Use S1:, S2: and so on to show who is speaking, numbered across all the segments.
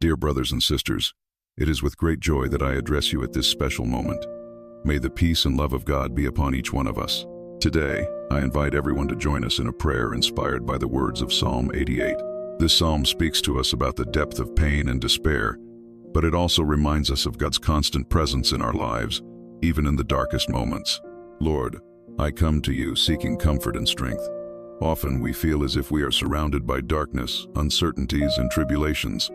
S1: Dear brothers and sisters, it is with great joy that I address you at this special moment. May the peace and love of God be upon each one of us. Today, I invite everyone to join us in a prayer inspired by the words of Psalm 88. This psalm speaks to us about the depth of pain and despair, but it also reminds us of God's constant presence in our lives, even in the darkest moments. Lord, I come to you seeking comfort and strength. Often we feel as if we are surrounded by darkness, uncertainties, and tribulations.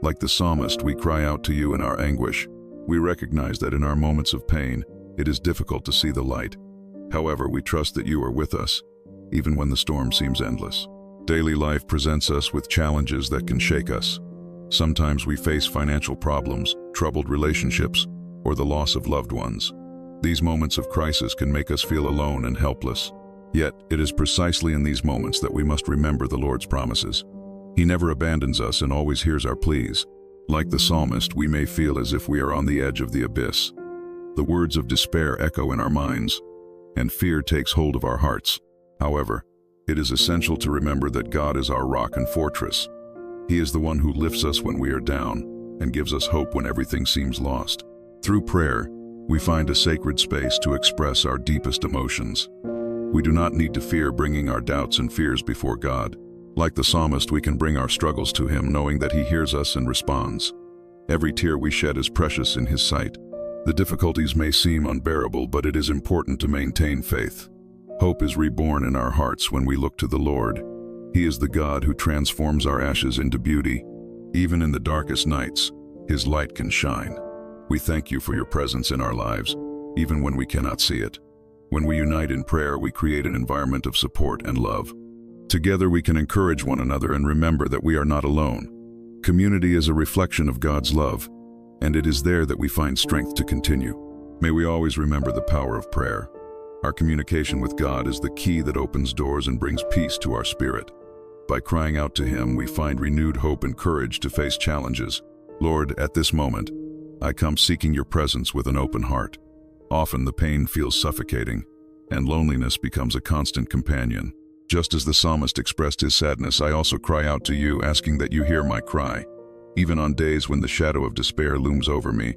S1: Like the psalmist, we cry out to you in our anguish. We recognize that in our moments of pain, it is difficult to see the light. However, we trust that you are with us, even when the storm seems endless. Daily life presents us with challenges that can shake us. Sometimes we face financial problems, troubled relationships, or the loss of loved ones. These moments of crisis can make us feel alone and helpless. Yet, it is precisely in these moments that we must remember the Lord's promises. He never abandons us and always hears our pleas. Like the psalmist, we may feel as if we are on the edge of the abyss. The words of despair echo in our minds, and fear takes hold of our hearts. However, it is essential to remember that God is our rock and fortress. He is the one who lifts us when we are down and gives us hope when everything seems lost. Through prayer, we find a sacred space to express our deepest emotions. We do not need to fear bringing our doubts and fears before God. Like the psalmist, we can bring our struggles to Him, knowing that He hears us and responds. Every tear we shed is precious in His sight. The difficulties may seem unbearable, but it is important to maintain faith. Hope is reborn in our hearts when we look to the Lord. He is the God who transforms our ashes into beauty. Even in the darkest nights, His light can shine. We thank you for your presence in our lives, even when we cannot see it. When we unite in prayer, we create an environment of support and love. Together we can encourage one another and remember that we are not alone. Community is a reflection of God's love, and it is there that we find strength to continue. May we always remember the power of prayer. Our communication with God is the key that opens doors and brings peace to our spirit. By crying out to Him, we find renewed hope and courage to face challenges. Lord, at this moment, I come seeking your presence with an open heart. Often the pain feels suffocating, and loneliness becomes a constant companion. Just as the psalmist expressed his sadness, I also cry out to you, asking that you hear my cry. Even on days when the shadow of despair looms over me,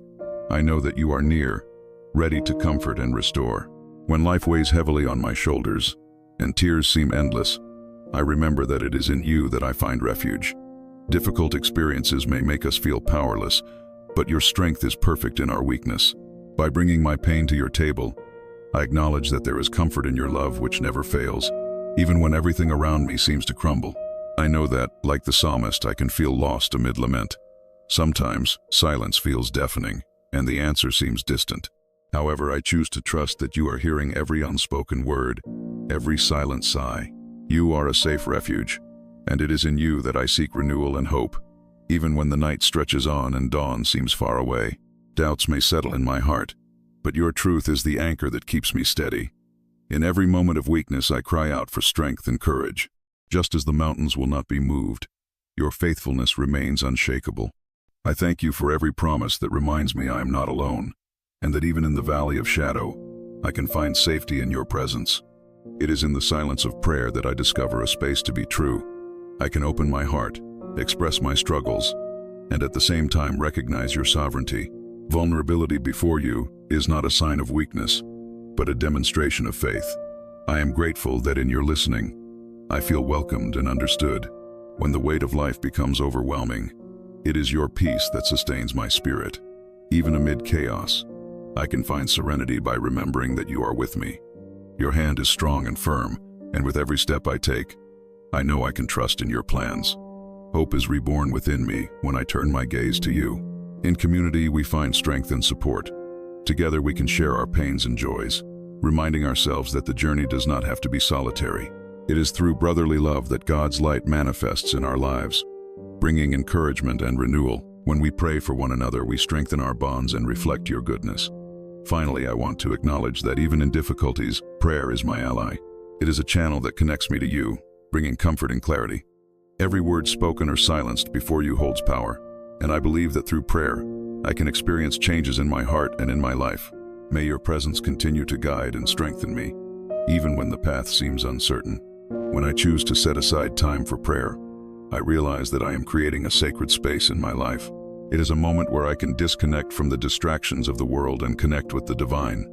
S1: I know that you are near, ready to comfort and restore. When life weighs heavily on my shoulders, and tears seem endless, I remember that it is in you that I find refuge. Difficult experiences may make us feel powerless, but your strength is perfect in our weakness. By bringing my pain to your table, I acknowledge that there is comfort in your love which never fails. Even when everything around me seems to crumble, I know that, like the psalmist, I can feel lost amid lament. Sometimes, silence feels deafening, and the answer seems distant. However, I choose to trust that you are hearing every unspoken word, every silent sigh. You are a safe refuge, and it is in you that I seek renewal and hope. Even when the night stretches on and dawn seems far away, doubts may settle in my heart, but your truth is the anchor that keeps me steady. In every moment of weakness, I cry out for strength and courage. Just as the mountains will not be moved, your faithfulness remains unshakable. I thank you for every promise that reminds me I am not alone, and that even in the valley of shadow, I can find safety in your presence. It is in the silence of prayer that I discover a space to be true. I can open my heart, express my struggles, and at the same time recognize your sovereignty. Vulnerability before you is not a sign of weakness, but a demonstration of faith. I am grateful that in your listening, I feel welcomed and understood. When the weight of life becomes overwhelming, it is your peace that sustains my spirit. Even amid chaos, I can find serenity by remembering that you are with me. Your hand is strong and firm, and with every step I take, I know I can trust in your plans. Hope is reborn within me when I turn my gaze to you. In community, we find strength and support. Together we can share our pains and joys, reminding ourselves that the journey does not have to be solitary. It is through brotherly love that God's light manifests in our lives, bringing encouragement and renewal. When we pray for one another, we strengthen our bonds and reflect your goodness. Finally, I want to acknowledge that even in difficulties, prayer is my ally. It is a channel that connects me to you, bringing comfort and clarity. Every word spoken or silenced before you holds power, and I believe that through prayer, I can experience changes in my heart and in my life. May your presence continue to guide and strengthen me, even when the path seems uncertain. When I choose to set aside time for prayer, I realize that I am creating a sacred space in my life. It is a moment where I can disconnect from the distractions of the world and connect with the divine.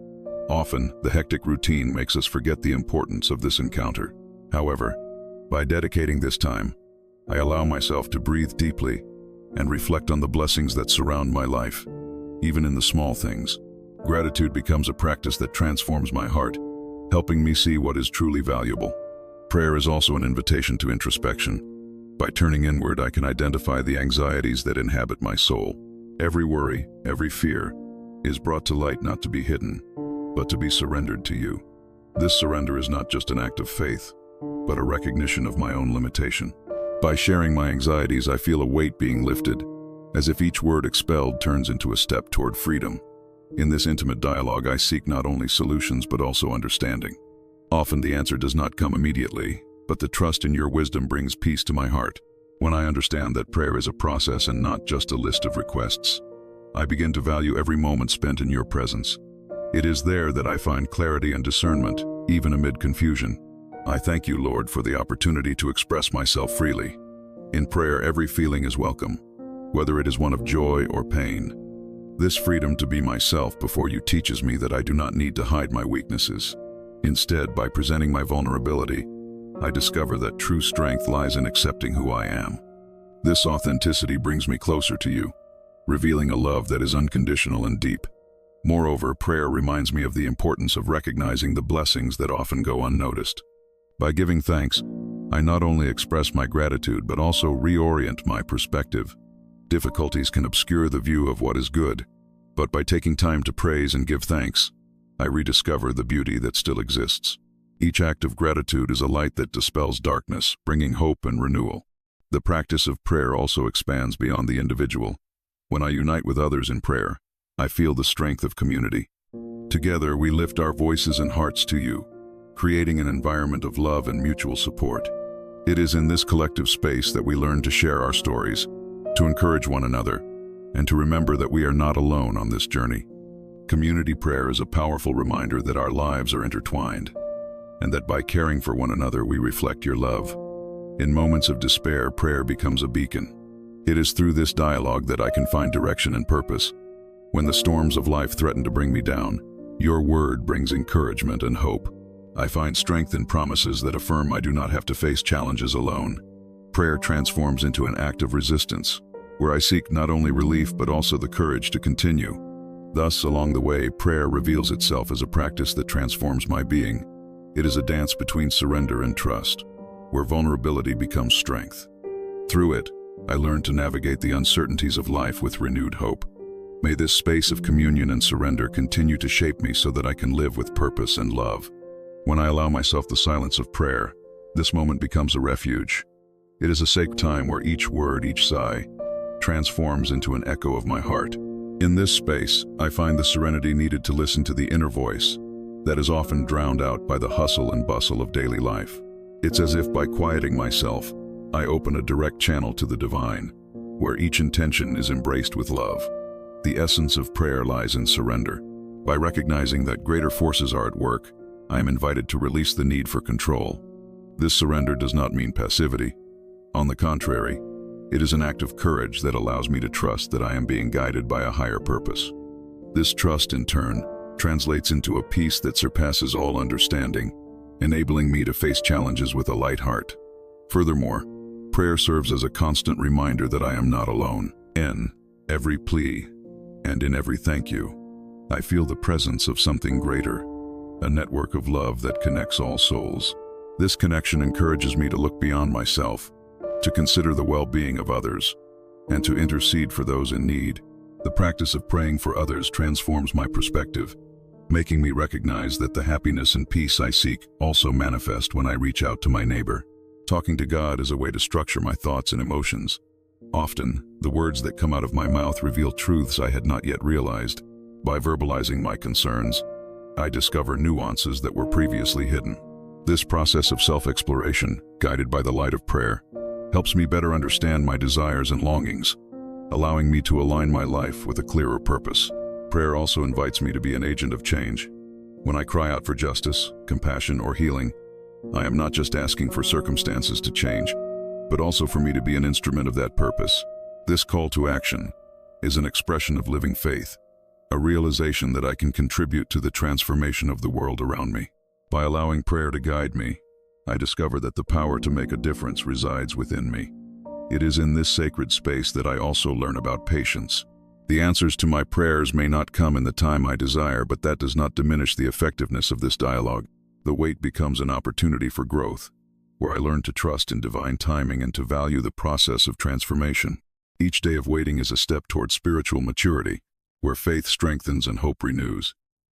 S1: Often, the hectic routine makes us forget the importance of this encounter. However, by dedicating this time, I allow myself to breathe deeply and reflect on the blessings that surround my life. Even in the small things, gratitude becomes a practice that transforms my heart, helping me see what is truly valuable. Prayer is also an invitation to introspection. By turning inward, I can identify the anxieties that inhabit my soul. Every worry, every fear, is brought to light not to be hidden, but to be surrendered to you. This surrender is not just an act of faith, but a recognition of my own limitation. By sharing my anxieties, I feel a weight being lifted, as if each word expelled turns into a step toward freedom. In this intimate dialogue, I seek not only solutions but also understanding. Often the answer does not come immediately, but the trust in your wisdom brings peace to my heart. When I understand that prayer is a process and not just a list of requests, I begin to value every moment spent in your presence. It is there that I find clarity and discernment, even amid confusion. I thank you, Lord, for the opportunity to express myself freely. In prayer, every feeling is welcome, whether it is one of joy or pain. This freedom to be myself before you teaches me that I do not need to hide my weaknesses. Instead, by presenting my vulnerability, I discover that true strength lies in accepting who I am. This authenticity brings me closer to you, revealing a love that is unconditional and deep. Moreover, prayer reminds me of the importance of recognizing the blessings that often go unnoticed. By giving thanks, I not only express my gratitude but also reorient my perspective. Difficulties can obscure the view of what is good, but by taking time to praise and give thanks, I rediscover the beauty that still exists. Each act of gratitude is a light that dispels darkness, bringing hope and renewal. The practice of prayer also expands beyond the individual. When I unite with others in prayer, I feel the strength of community. Together, we lift our voices and hearts to you, creating an environment of love and mutual support. It is in this collective space that we learn to share our stories, to encourage one another, and to remember that we are not alone on this journey. Community prayer is a powerful reminder that our lives are intertwined, and that by caring for one another we reflect your love. In moments of despair, prayer becomes a beacon. It is through this dialogue that I can find direction and purpose. When the storms of life threaten to bring me down, your word brings encouragement and hope. I find strength in promises that affirm I do not have to face challenges alone. Prayer transforms into an act of resistance, where I seek not only relief but also the courage to continue. Thus, along the way, prayer reveals itself as a practice that transforms my being. It is a dance between surrender and trust, where vulnerability becomes strength. Through it, I learn to navigate the uncertainties of life with renewed hope. May this space of communion and surrender continue to shape me so that I can live with purpose and love. When I allow myself the silence of prayer, this moment becomes a refuge. It is a sacred time where each word, each sigh, transforms into an echo of my heart. In this space, I find the serenity needed to listen to the inner voice that is often drowned out by the hustle and bustle of daily life. It's as if by quieting myself, I open a direct channel to the divine, where each intention is embraced with love. The essence of prayer lies in surrender. By recognizing that greater forces are at work, I am invited to release the need for control. This surrender does not mean passivity. On the contrary, it is an act of courage that allows me to trust that I am being guided by a higher purpose. This trust, in turn, translates into a peace that surpasses all understanding, enabling me to face challenges with a light heart. Furthermore, prayer serves as a constant reminder that I am not alone. In every plea and in every thank you, I feel the presence of something greater, a network of love that connects all souls. This connection encourages me to look beyond myself, to consider the well-being of others, and to intercede for those in need. The practice of praying for others transforms my perspective, making me recognize that the happiness and peace I seek also manifest when I reach out to my neighbor. Talking to God is a way to structure my thoughts and emotions. Often, the words that come out of my mouth reveal truths I had not yet realized. By verbalizing my concerns, I discover nuances that were previously hidden. This process of self-exploration, guided by the light of prayer, helps me better understand my desires and longings, allowing me to align my life with a clearer purpose. Prayer also invites me to be an agent of change. When I cry out for justice, compassion, or healing, I am not just asking for circumstances to change. but also for me to be an instrument of that purpose. This call to action is an expression of living faith, a realization that I can contribute to the transformation of the world around me. By allowing prayer to guide me, I discover that the power to make a difference resides within me. It is in this sacred space that I also learn about patience. The answers to my prayers may not come in the time I desire, but that does not diminish the effectiveness of this dialogue. The wait becomes an opportunity for growth, where I learn to trust in divine timing and to value the process of transformation. Each day of waiting is a step toward spiritual maturity, where faith strengthens and hope renews.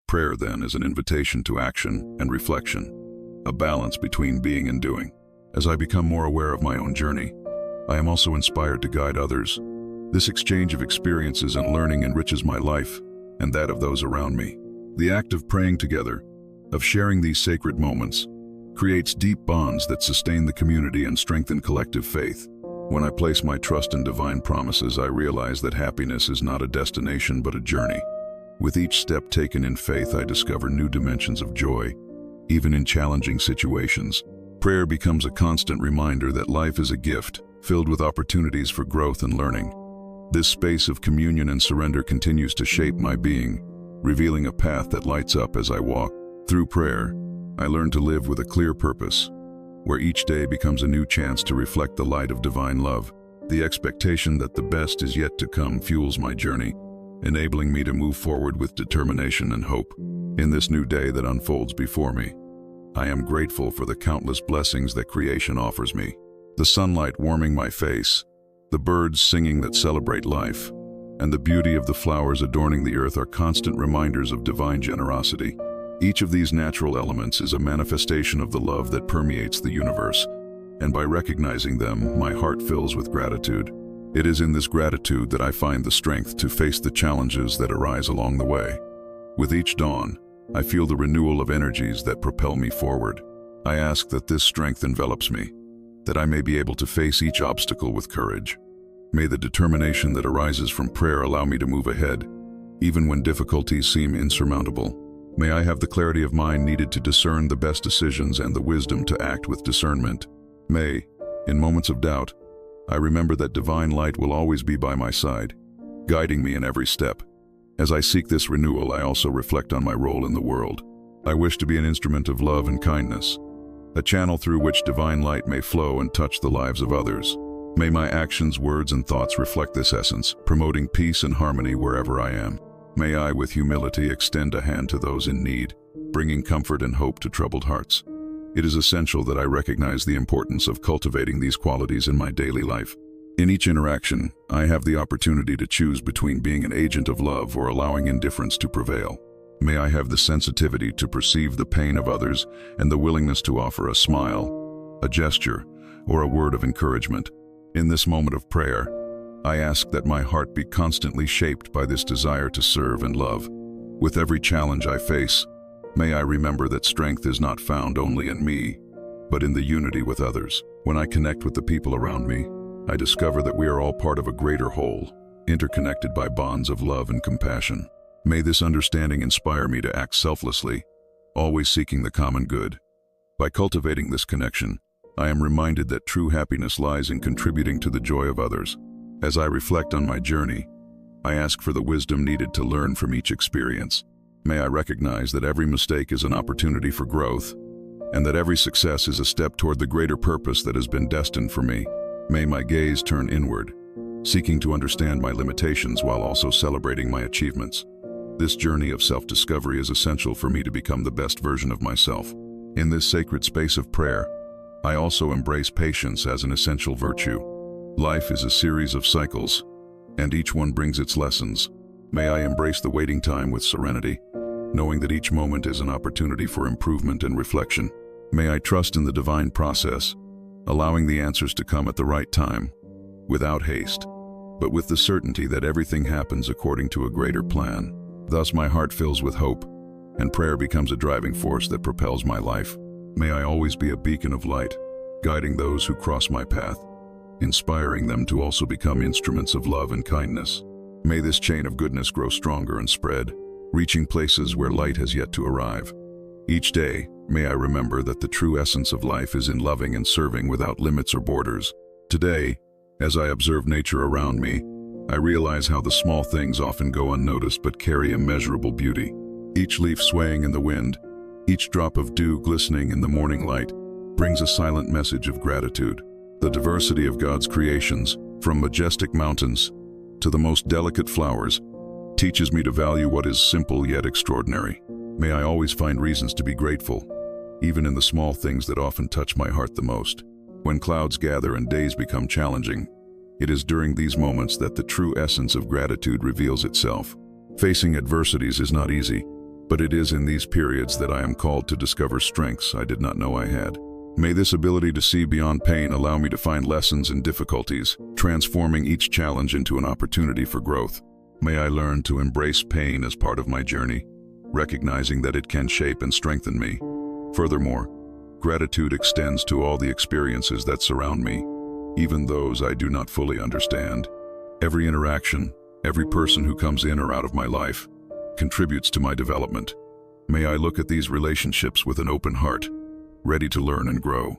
S1: Prayer, then, is an invitation to action and reflection, a balance between being and doing. As I become more aware of my own journey, I am also inspired to guide others. This exchange of experiences and learning enriches my life and that of those around me. The act of praying together, of sharing these sacred moments, creates deep bonds that sustain the community and strengthen collective faith. When I place my trust in divine promises, I realize that happiness is not a destination but a journey. With each step taken in faith, I discover new dimensions of joy, even in challenging situations. Prayer becomes a constant reminder that life is a gift, filled with opportunities for growth and learning. This space of communion and surrender continues to shape my being, revealing a path that lights up as I walk. Through prayer, I learn to live with a clear purpose, where each day becomes a new chance to reflect the light of divine love. The expectation that the best is yet to come fuels my journey, enabling me to move forward with determination and hope. In this new day that unfolds before me, I am grateful for the countless blessings that creation offers me. The sunlight warming my face, the birds singing that celebrate life, and the beauty of the flowers adorning the earth are constant reminders of divine generosity. Each of these natural elements is a manifestation of the love that permeates the universe, and by recognizing them, my heart fills with gratitude. It is in this gratitude that I find the strength to face the challenges that arise along the way. With each dawn, I feel the renewal of energies that propel me forward. I ask that this strength envelops me, that I may be able to face each obstacle with courage. May the determination that arises from prayer allow me to move ahead, even when difficulties seem insurmountable. May I have the clarity of mind needed to discern the best decisions and the wisdom to act with discernment. May, in moments of doubt, I remember that divine light will always be by my side, guiding me in every step. As I seek this renewal, I also reflect on my role in the world. I wish to be an instrument of love and kindness, a channel through which divine light may flow and touch the lives of others. May my actions, words, and thoughts reflect this essence, promoting peace and harmony wherever I am. May I, with humility, extend a hand to those in need, bringing comfort and hope to troubled hearts. It is essential that I recognize the importance of cultivating these qualities in my daily life. In each interaction, I have the opportunity to choose between being an agent of love or allowing indifference to prevail. May I have the sensitivity to perceive the pain of others and the willingness to offer a smile, a gesture, or a word of encouragement. In this moment of prayer, I ask that my heart be constantly shaped by this desire to serve and love. With every challenge I face, may I remember that strength is not found only in me, but in the unity with others. When I connect with the people around me, I discover that we are all part of a greater whole, interconnected by bonds of love and compassion. May this understanding inspire me to act selflessly, always seeking the common good. By cultivating this connection, I am reminded that true happiness lies in contributing to the joy of others. As I reflect on my journey, I ask for the wisdom needed to learn from each experience. May I recognize that every mistake is an opportunity for growth, and that every success is a step toward the greater purpose that has been destined for me. May my gaze turn inward, seeking to understand my limitations while also celebrating my achievements. This journey of self-discovery is essential for me to become the best version of myself. In this sacred space of prayer, I also embrace patience as an essential virtue. Life is a series of cycles, and each one brings its lessons. May I embrace the waiting time with serenity, knowing that each moment is an opportunity for improvement and reflection. May I trust in the divine process, allowing the answers to come at the right time, without haste, but with the certainty that everything happens according to a greater plan. Thus my heart fills with hope, and prayer becomes a driving force that propels my life. May I always be a beacon of light, guiding those who cross my path, inspiring them to also become instruments of love and kindness. May this chain of goodness grow stronger and spread, reaching places where light has yet to arrive. Each day, may I remember that the true essence of life is in loving and serving without limits or borders. Today, as I observe nature around me, I realize how the small things often go unnoticed but carry immeasurable beauty. Each leaf swaying in the wind, each drop of dew glistening in the morning light, brings a silent message of gratitude. The diversity of God's creations, from majestic mountains to the most delicate flowers, teaches me to value what is simple yet extraordinary. May I always find reasons to be grateful, even in the small things that often touch my heart the most. When clouds gather and days become challenging, it is during these moments that the true essence of gratitude reveals itself. Facing adversities is not easy, but it is in these periods that I am called to discover strengths I did not know I had. May this ability to see beyond pain allow me to find lessons in difficulties, transforming each challenge into an opportunity for growth. May I learn to embrace pain as part of my journey, recognizing that it can shape and strengthen me. Furthermore, gratitude extends to all the experiences that surround me, even those I do not fully understand. Every interaction, every person who comes in or out of my life, contributes to my development. May I look at these relationships with an open heart, ready to learn and grow.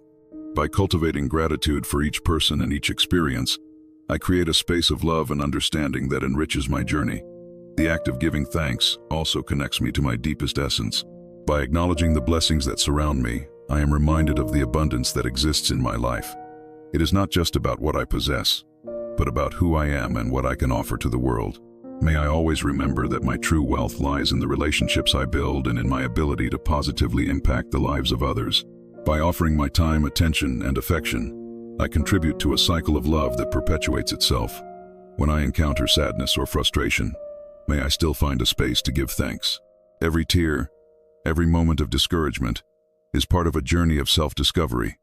S1: By cultivating gratitude for each person and each experience, I create a space of love and understanding that enriches my journey. The act of giving thanks also connects me to my deepest essence. By acknowledging the blessings that surround me, I am reminded of the abundance that exists in my life. It is not just about what I possess, but about who I am and what I can offer to the world. May I always remember that my true wealth lies in the relationships I build and in my ability to positively impact the lives of others. By offering my time, attention, and affection, I contribute to a cycle of love that perpetuates itself. When I encounter sadness or frustration, may I still find a space to give thanks. Every tear, every moment of discouragement, is part of a journey of self-discovery.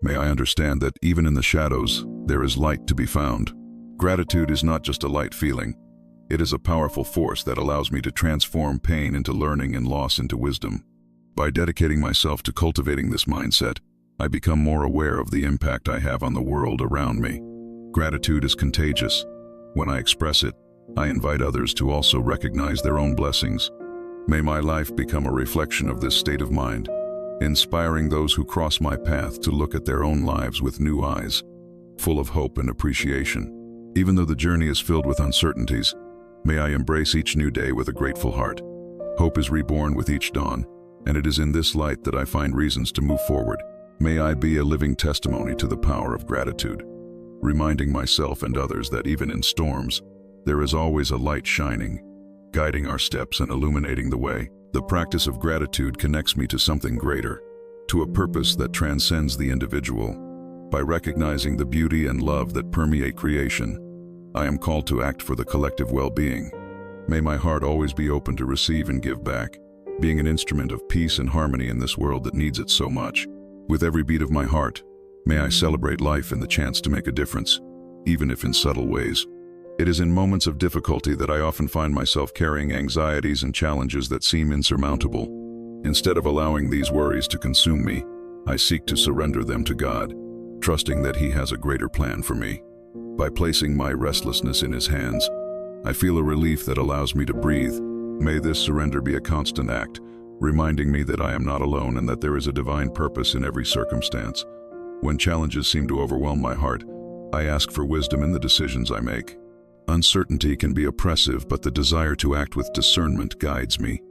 S1: May I understand that even in the shadows, there is light to be found. Gratitude is not just a light feeling. It is a powerful force that allows me to transform pain into learning and loss into wisdom. By dedicating myself to cultivating this mindset, I become more aware of the impact I have on the world around me. Gratitude is contagious. When I express it, I invite others to also recognize their own blessings. May my life become a reflection of this state of mind, inspiring those who cross my path to look at their own lives with new eyes, full of hope and appreciation. Even though the journey is filled with uncertainties, may I embrace each new day with a grateful heart. Hope is reborn with each dawn, and it is in this light that I find reasons to move forward. May I be a living testimony to the power of gratitude, reminding myself and others that even in storms, there is always a light shining, guiding our steps and illuminating the way. The practice of gratitude connects me to something greater, to a purpose that transcends the individual. By recognizing the beauty and love that permeate creation, I am called to act for the collective well-being. May my heart always be open to receive and give back, being an instrument of peace and harmony in this world that needs it so much. With every beat of my heart, may I celebrate life and the chance to make a difference, even if in subtle ways. It is in moments of difficulty that I often find myself carrying anxieties and challenges that seem insurmountable. Instead of allowing these worries to consume me, I seek to surrender them to God, trusting that He has a greater plan for me. By placing my restlessness in His hands, I feel a relief that allows me to breathe. May this surrender be a constant act, reminding me that I am not alone and that there is a divine purpose in every circumstance. When challenges seem to overwhelm my heart, I ask for wisdom in the decisions I make. Uncertainty can be oppressive, but the desire to act with discernment guides me.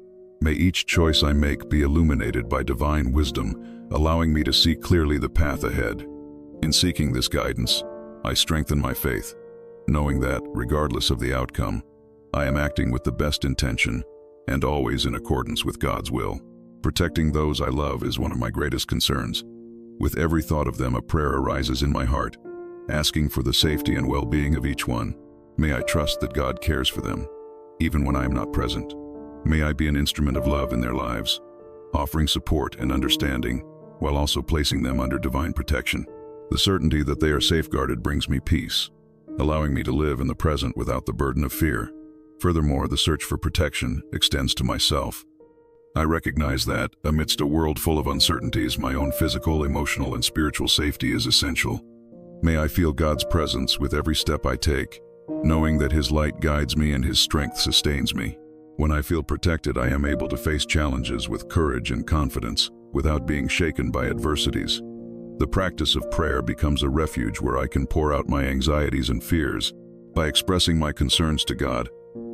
S1: May each choice I make be illuminated by divine wisdom, allowing me to see clearly the path ahead. In seeking this guidance, I strengthen my faith, knowing that, regardless of the outcome, I am acting with the best intention and always in accordance with God's will. Protecting those I love is one of my greatest concerns. With every thought of them, a prayer arises in my heart, asking for the safety and well-being of each one. May I trust that God cares for them, even when I am not present. May I be an instrument of love in their lives, offering support and understanding, while also placing them under divine protection. The certainty that they are safeguarded brings me peace, allowing me to live in the present without the burden of fear. Furthermore, the search for protection extends to myself. I recognize that, amidst a world full of uncertainties, my own physical, emotional, and spiritual safety is essential. May I feel God's presence with every step I take, knowing that His light guides me and His strength sustains me. When I feel protected, I am able to face challenges with courage and confidence, without being shaken by adversities. The practice of prayer becomes a refuge where I can pour out my anxieties and fears. By expressing my concerns to God,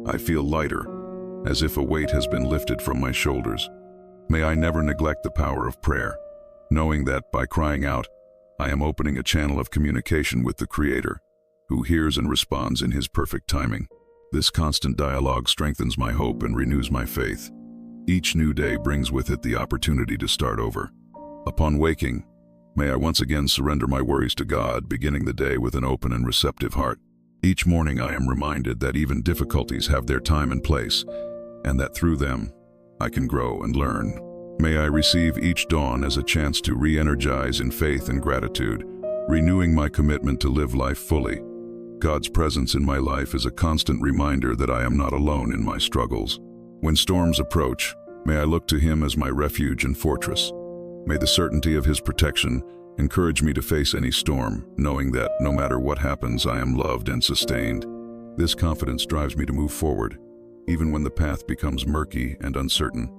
S1: I feel lighter, as if a weight has been lifted from my shoulders. May I never neglect the power of prayer, knowing that by crying out, I am opening a channel of communication with the Creator, who hears and responds in His perfect timing. This constant dialogue strengthens my hope and renews my faith. Each new day brings with it the opportunity to start over. Upon waking, may I once again surrender my worries to God, beginning the day with an open and receptive heart. Each morning I am reminded that even difficulties have their time and place, and that through them, I can grow and learn. May I receive each dawn as a chance to re-energize in faith and gratitude, renewing my commitment to live life fully. God's presence in my life is a constant reminder that I am not alone in my struggles. When storms approach, may I look to Him as my refuge and fortress. May the certainty of His protection encourage me to face any storm, knowing that no matter what happens, I am loved and sustained. This confidence drives me to move forward, even when the path becomes murky and uncertain.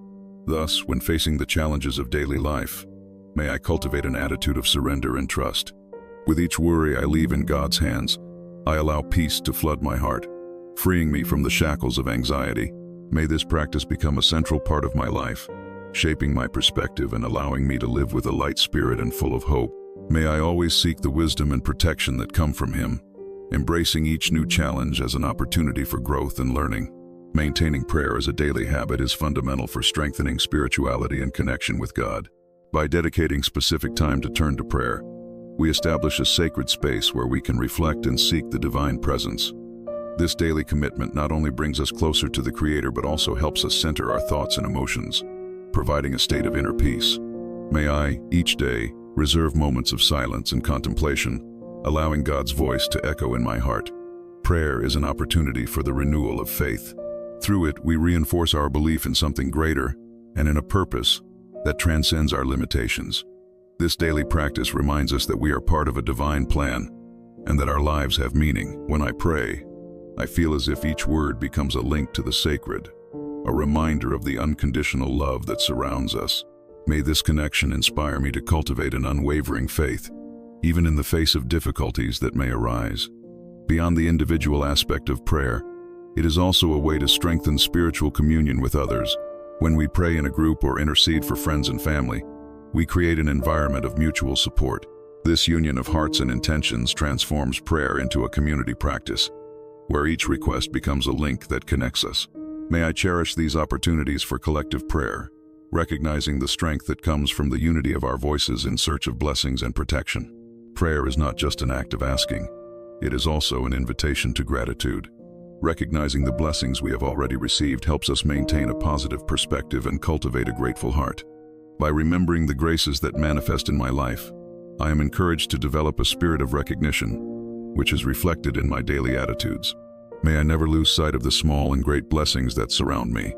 S1: Thus, when facing the challenges of daily life, may I cultivate an attitude of surrender and trust. With each worry I leave in God's hands, I allow peace to flood my heart, freeing me from the shackles of anxiety. May this practice become a central part of my life, shaping my perspective and allowing me to live with a light spirit and full of hope. May I always seek the wisdom and protection that come from Him, embracing each new challenge as an opportunity for growth and learning. Maintaining prayer as a daily habit is fundamental for strengthening spirituality and connection with God. By dedicating specific time to turn to prayer, we establish a sacred space where we can reflect and seek the divine presence. This daily commitment not only brings us closer to the Creator but also helps us center our thoughts and emotions, providing a state of inner peace. May I, each day, reserve moments of silence and contemplation, allowing God's voice to echo in my heart. Prayer is an opportunity for the renewal of faith. Through it, we reinforce our belief in something greater and in a purpose that transcends our limitations. This daily practice reminds us that we are part of a divine plan and that our lives have meaning. When I pray, I feel as if each word becomes a link to the sacred, a reminder of the unconditional love that surrounds us. May this connection inspire me to cultivate an unwavering faith, even in the face of difficulties that may arise. Beyond the individual aspect of prayer, it is also a way to strengthen spiritual communion with others. When we pray in a group or intercede for friends and family, we create an environment of mutual support. This union of hearts and intentions transforms prayer into a community practice, where each request becomes a link that connects us. May I cherish these opportunities for collective prayer, recognizing the strength that comes from the unity of our voices in search of blessings and protection. Prayer is not just an act of asking, it is also an invitation to gratitude. Recognizing the blessings we have already received helps us maintain a positive perspective and cultivate a grateful heart. By remembering the graces that manifest in my life, I am encouraged to develop a spirit of recognition, which is reflected in my daily attitudes. May I never lose sight of the small and great blessings that surround me,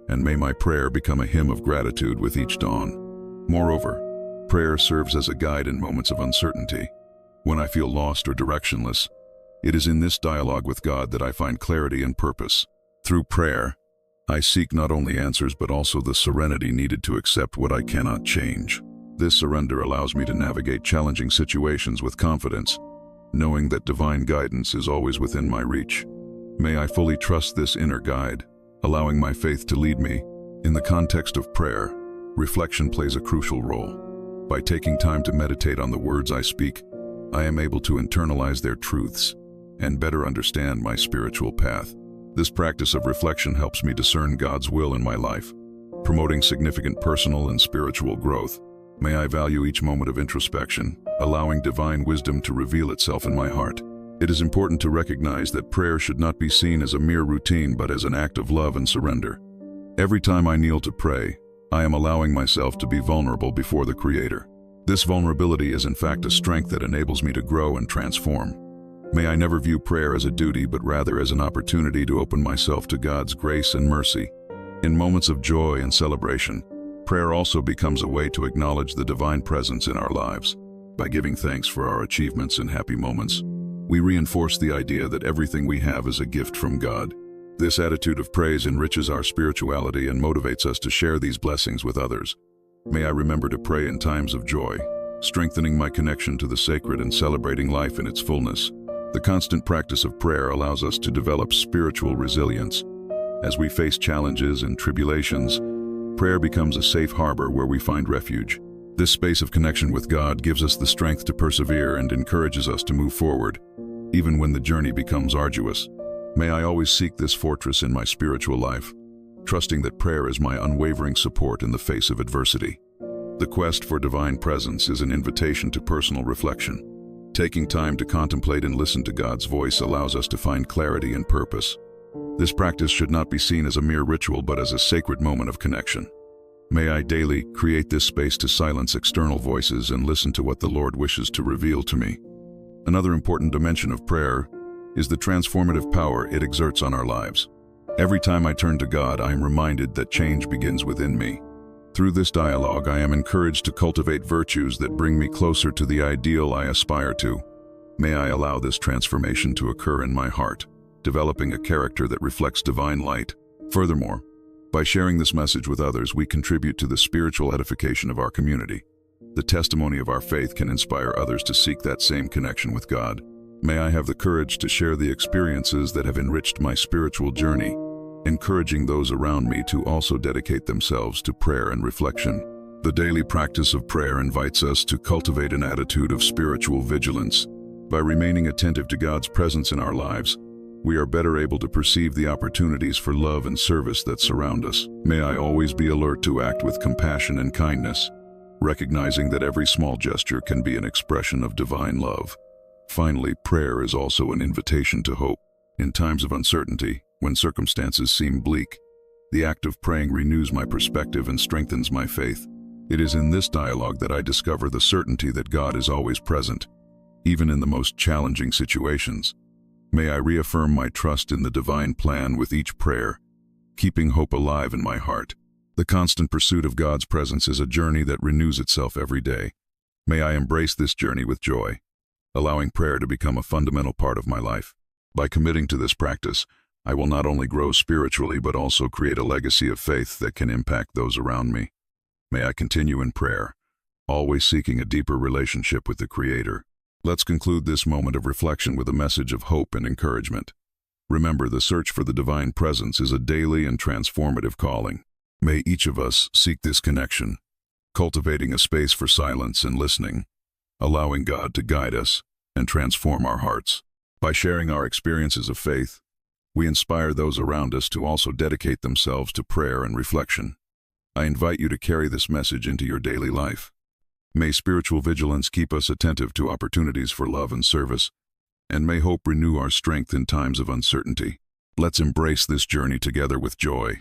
S1: and may my prayer become a hymn of gratitude with each dawn. Moreover, prayer serves as a guide in moments of uncertainty. When I feel lost or directionless, it is in this dialogue with God that I find clarity and purpose. Through prayer, I seek not only answers but also the serenity needed to accept what I cannot change. This surrender allows me to navigate challenging situations with confidence, knowing that divine guidance is always within my reach. May I fully trust this inner guide, allowing my faith to lead me. In the context of prayer, reflection plays a crucial role. By taking time to meditate on the words I speak, I am able to internalize their truths and better understand my spiritual path. This practice of reflection helps me discern God's will in my life, promoting significant personal and spiritual growth. May I value each moment of introspection, allowing divine wisdom to reveal itself in my heart. It is important to recognize that prayer should not be seen as a mere routine but as an act of love and surrender. Every time I kneel to pray, I am allowing myself to be vulnerable before the Creator. This vulnerability is in fact a strength that enables me to grow and transform. May I never view prayer as a duty but rather as an opportunity to open myself to God's grace and mercy. In moments of joy and celebration, prayer also becomes a way to acknowledge the divine presence in our lives. By giving thanks for our achievements and happy moments, we reinforce the idea that everything we have is a gift from God. This attitude of praise enriches our spirituality and motivates us to share these blessings with others. May I remember to pray in times of joy, strengthening my connection to the sacred and celebrating life in its fullness. The constant practice of prayer allows us to develop spiritual resilience. As we face challenges and tribulations, prayer becomes a safe harbor where we find refuge. This space of connection with God gives us the strength to persevere and encourages us to move forward, even when the journey becomes arduous. May I always seek this fortress in my spiritual life, trusting that prayer is my unwavering support in the face of adversity. The quest for divine presence is an invitation to personal reflection. Taking time to contemplate and listen to God's voice allows us to find clarity and purpose. This practice should not be seen as a mere ritual but as a sacred moment of connection. May I daily create this space to silence external voices and listen to what the Lord wishes to reveal to me. Another important dimension of prayer is the transformative power it exerts on our lives. Every time I turn to God, I am reminded that change begins within me. Through this dialogue, I am encouraged to cultivate virtues that bring me closer to the ideal I aspire to. May I allow this transformation to occur in my heart, developing a character that reflects divine light. Furthermore, by sharing this message with others, we contribute to the spiritual edification of our community. The testimony of our faith can inspire others to seek that same connection with God. May I have the courage to share the experiences that have enriched my spiritual journey, encouraging those around me to also dedicate themselves to prayer and reflection. The daily practice of prayer invites us to cultivate an attitude of spiritual vigilance. By remaining attentive to God's presence in our lives, we are better able to perceive the opportunities for love and service that surround us. May I always be alert to act with compassion and kindness, recognizing that every small gesture can be an expression of divine love. Finally, prayer is also an invitation to hope. In times of uncertainty, when circumstances seem bleak, the act of praying renews my perspective and strengthens my faith. It is in this dialogue that I discover the certainty that God is always present, even in the most challenging situations. May I reaffirm my trust in the divine plan with each prayer, keeping hope alive in my heart. The constant pursuit of God's presence is a journey that renews itself every day. May I embrace this journey with joy, allowing prayer to become a fundamental part of my life. By committing to this practice, I will not only grow spiritually but also create a legacy of faith that can impact those around me. May I continue in prayer, always seeking a deeper relationship with the Creator. Let's conclude this moment of reflection with a message of hope and encouragement. Remember, the search for the divine presence is a daily and transformative calling. May each of us seek this connection, cultivating a space for silence and listening, allowing God to guide us and transform our hearts. By sharing our experiences of faith, we inspire those around us to also dedicate themselves to prayer and reflection. I invite you to carry this message into your daily life. May spiritual vigilance keep us attentive to opportunities for love and service, and may hope renew our strength in times of uncertainty. Let's embrace this journey together with joy,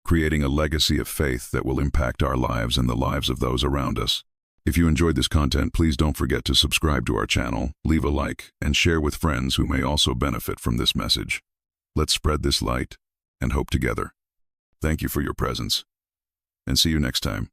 S1: creating a legacy of faith that will impact our lives and the lives of those around us. If you enjoyed this content, please don't forget to subscribe to our channel, leave a like, and share with friends who may also benefit from this message. Let's spread this light and hope together. Thank you for your presence, and see you next time.